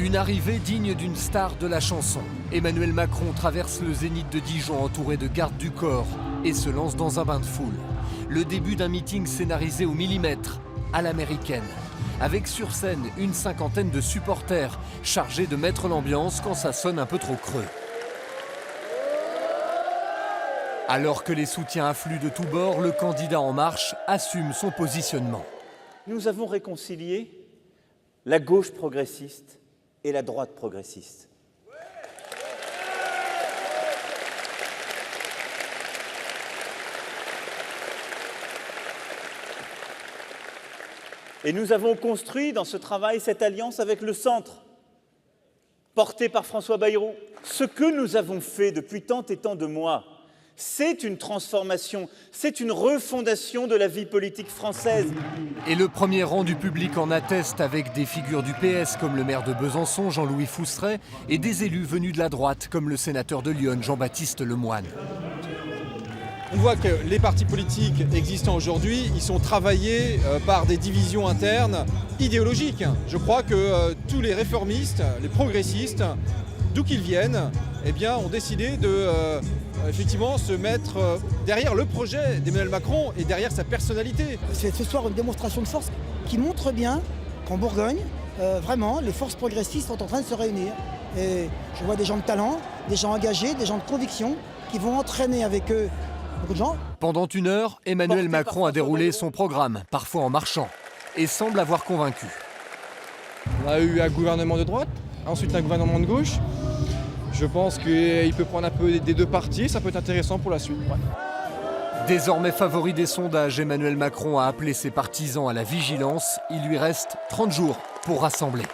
Une arrivée digne d'une star de la chanson. Emmanuel Macron traverse le zénith de Dijon entouré de gardes du corps et se lance dans un bain de foule. Le début d'un meeting scénarisé au millimètre, à l'américaine. Avec sur scène une cinquantaine de supporters chargés de mettre l'ambiance quand ça sonne un peu trop creux. Alors que les soutiens affluent de tous bords, le candidat En Marche assume son positionnement. Nous avons réconcilié la gauche progressiste et la droite progressiste. Et nous avons construit dans ce travail cette alliance avec le centre, porté par François Bayrou. Ce que nous avons fait depuis tant et tant de mois, c'est une transformation, c'est une refondation de la vie politique française. Et le premier rang du public en atteste avec des figures du PS comme le maire de Besançon, Jean-Louis Fousseret, et des élus venus de la droite comme le sénateur de Lyon, Jean-Baptiste Lemoyne. On voit que les partis politiques existants aujourd'hui, ils sont travaillés par des divisions internes idéologiques. Je crois que tous les réformistes, les progressistes, d'où qu'ils viennent, eh bien, ont décidé de effectivement se mettre derrière le projet d'Emmanuel Macron et derrière sa personnalité. C'est ce soir une démonstration de force qui montre bien qu'en Bourgogne, vraiment, les forces progressistes sont en train de se réunir. Et je vois des gens de talent, des gens engagés, des gens de conviction qui vont entraîner avec eux beaucoup de gens. Pendant une heure, Emmanuel Macron a déroulé son programme, parfois en marchant, et semble avoir convaincu. On a eu un gouvernement de droite, ensuite un gouvernement de gauche. Je pense qu'il peut prendre un peu des deux partis, ça peut être intéressant pour la suite. Ouais. Désormais favori des sondages, Emmanuel Macron a appelé ses partisans à la vigilance. Il lui reste 30 jours pour rassembler.